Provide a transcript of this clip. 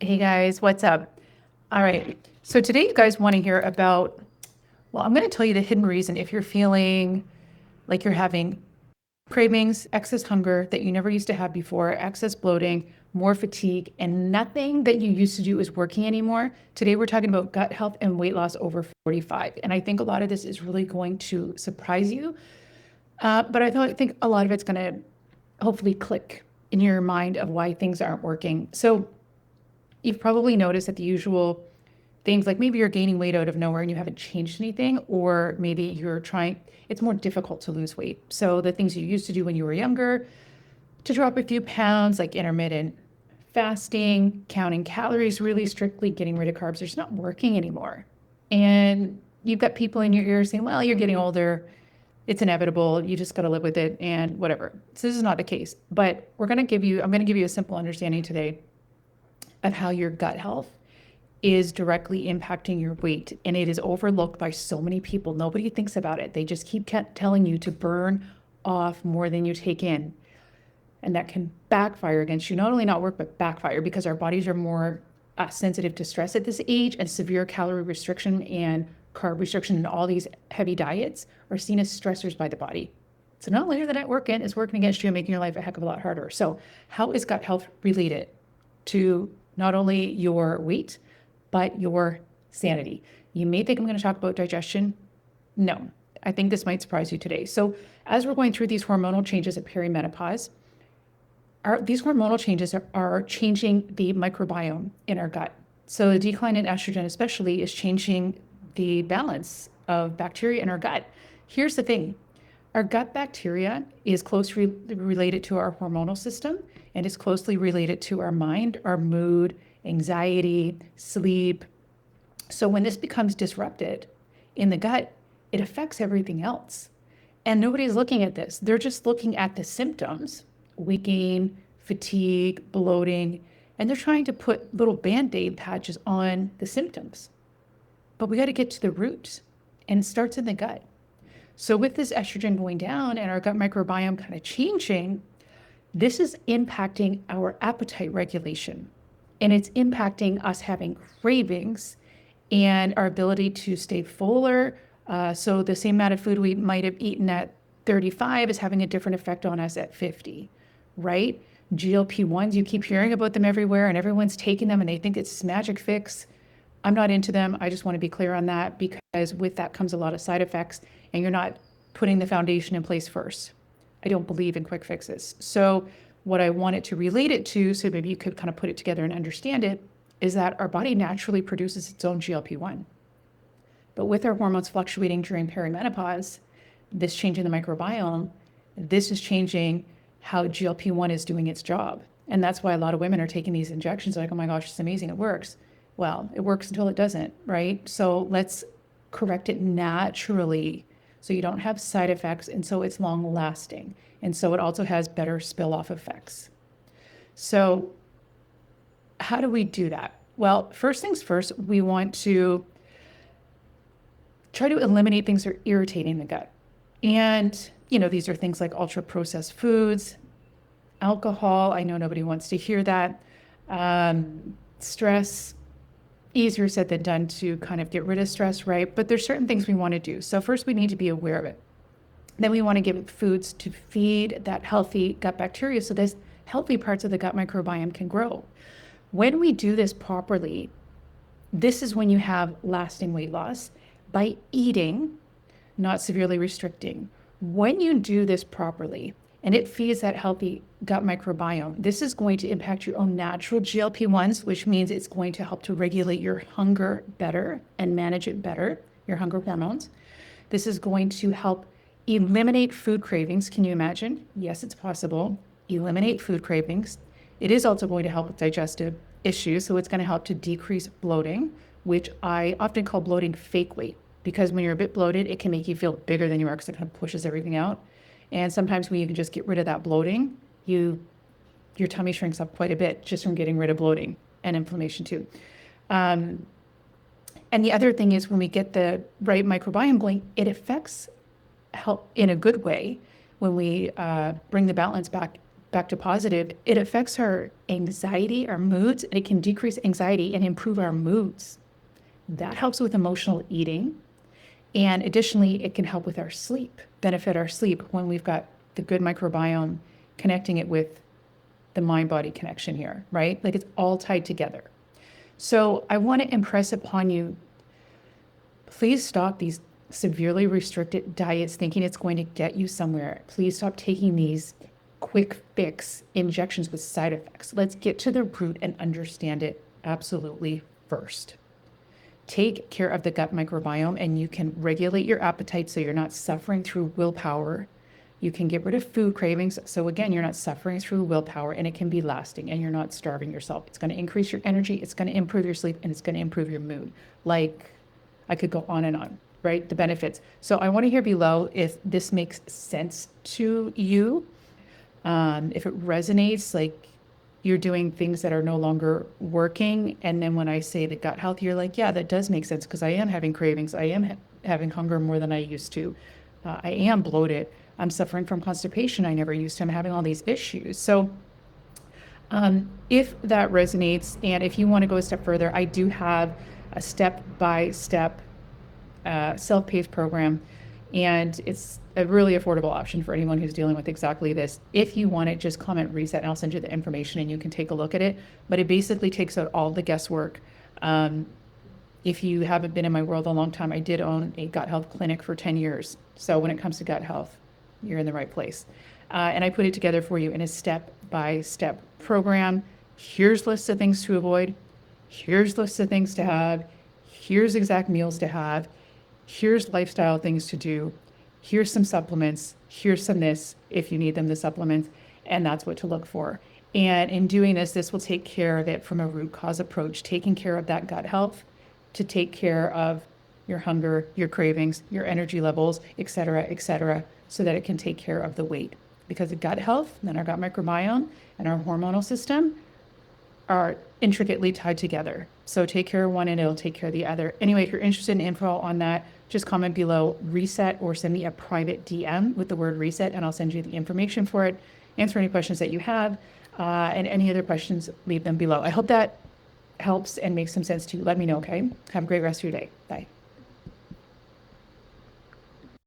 Hey guys, what's up? All right. So today you guys want to hear about, well, I'm going to tell you the hidden reason if you're feeling like you're having cravings, excess hunger that you never used to have before, excess bloating, more fatigue, and nothing that you used to do is working anymore. Today we're talking about gut health and weight loss over 45. And I think a lot of this is really going to surprise you. But think a lot of it's going to hopefully click in your mind of why things aren't working. So you've probably noticed that the usual things, like maybe you're gaining weight out of nowhere and you haven't changed anything, or maybe it's more difficult to lose weight. So the things you used to do when you were younger to drop a few pounds, like intermittent fasting, counting calories really strictly, getting rid of carbs, they're just not working anymore. And you've got people in your ear saying, well, you're getting older. It's inevitable. You just got to live with it and whatever. So this is not the case, but I'm going to give you a simple understanding today of how your gut health is directly impacting your weight. And it is overlooked by so many people. Nobody thinks about it. They just keep telling you to burn off more than you take in. And that can backfire against you. Not only not work, but backfire, because our bodies are more sensitive to stress at this age, and severe calorie restriction and carb restriction and all these heavy diets are seen as stressors by the body. So not only is that working, it's working against you and making your life a heck of a lot harder. So how is gut health related to not only your weight, but your sanity? You may think I'm going to talk about digestion. No, I think this might surprise you today. So as we're going through these hormonal changes at perimenopause, these hormonal changes are changing the microbiome in our gut. So the decline in estrogen especially is changing the balance of bacteria in our gut. Here's the thing. Our gut bacteria is closely related to our hormonal system, and is closely related to our mind, our mood, anxiety, sleep. So when this becomes disrupted in the gut, it affects everything else. And nobody's looking at this. They're just looking at the symptoms: weight gain, fatigue, bloating, and they're trying to put little Band-Aid patches on the symptoms. But we got to get to the root, and it starts in the gut. So with this estrogen going down and our gut microbiome kind of changing, this is impacting our appetite regulation, and it's impacting us having cravings and our ability to stay fuller. So the same amount of food we might have eaten at 35 is having a different effect on us at 50, right? GLP-1s, you keep hearing about them everywhere, and everyone's taking them and they think it's this magic fix. I'm not into them. I just want to be clear on that, because with that comes a lot of side effects, and you're not putting the foundation in place first. I don't believe in quick fixes. So what I wanted to relate it to, so maybe you could kind of put it together and understand it, is that our body naturally produces its own GLP-1. But with our hormones fluctuating during perimenopause, this change in the microbiome, this is changing how GLP-1 is doing its job. And that's why a lot of women are taking these injections like, oh my gosh, it's amazing, it works. Well, it works until it doesn't, right? So let's correct it naturally so you don't have side effects, and so it's long lasting. And so it also has better spill off effects. So how do we do that? Well, first things first, we want to try to eliminate things that are irritating the gut. And, these are things like ultra processed foods, alcohol. I know nobody wants to hear that. Stress, easier said than done to kind of get rid of stress, right? But there's certain things we want to do. So first we need to be aware of it. Then we want to give it foods to feed that healthy gut bacteria so those healthy parts of the gut microbiome can grow. When we do this properly, this is when you have lasting weight loss by eating, not severely restricting. When you do this properly and it feeds that healthy gut microbiome, this is going to impact your own natural GLP-1s, which means it's going to help to regulate your hunger better and manage it better, your hunger hormones. This is going to help eliminate food cravings. Can you imagine? Yes, it's possible. Eliminate food cravings. It is also going to help with digestive issues. So it's going to help to decrease bloating, which I often call bloating fake weight, because when you're a bit bloated, it can make you feel bigger than you are because it kind of pushes everything out. And sometimes when you can just get rid of that bloating, your tummy shrinks up quite a bit just from getting rid of bloating and inflammation too. And the other thing is, when we get the right microbiome going, it affects health in a good way when we bring the balance back back to positive, it affects our anxiety, our moods, and it can decrease anxiety and improve our moods. That helps with emotional eating. And additionally, it can help with our sleep, benefit our sleep when we've got the good microbiome connecting it with the mind-body connection here, right? Like it's all tied together. So I want to impress upon you, please stop these severely restricted diets thinking it's going to get you somewhere. Please stop taking these quick fix injections with side effects. Let's get to the root and understand it absolutely first. Take care of the gut microbiome and you can regulate your appetite so you're not suffering through willpower. You can get rid of food cravings. So again, you're not suffering through willpower and it can be lasting and you're not starving yourself. It's going to increase your energy, it's going to improve your sleep, and it's going to improve your mood. Like I could go on and on, right? The benefits. So I want to hear below if this makes sense to you. If it resonates, like you're doing things that are no longer working. And then when I say the gut health, you're like, yeah, that does make sense because I am having cravings. I am having hunger more than I used to. I am bloated. I'm suffering from constipation I never used to. I'm having all these issues. So if that resonates and if you want to go a step further, I do have a step-by-step self-paced program. And it's a really affordable option for anyone who's dealing with exactly this. If you want it, just comment reset and I'll send you the information and you can take a look at it. But it basically takes out all the guesswork. If you haven't been in my world a long time, I did own a gut health clinic for 10 years. So when it comes to gut health, you're in the right place. And I put it together for you in a step-by-step program. Here's lists of things to avoid. Here's lists of things to have. Here's exact meals to have. Here's lifestyle things to do. Here's some supplements. Here's some this, if you need them, the supplements, and that's what to look for. And in doing this, this will take care of it from a root cause approach, taking care of that gut health to take care of your hunger, your cravings, your energy levels, et cetera, so that it can take care of the weight. Because the gut health and our gut microbiome and our hormonal system are intricately tied together. So take care of one and it'll take care of the other. Anyway, if you're interested in info on that, just comment below reset or send me a private DM with the word reset and I'll send you the information for it. Answer any questions that you have and any other questions, leave them below. I hope that helps and makes some sense to you. Let me know, okay? Have a great rest of your day. Bye.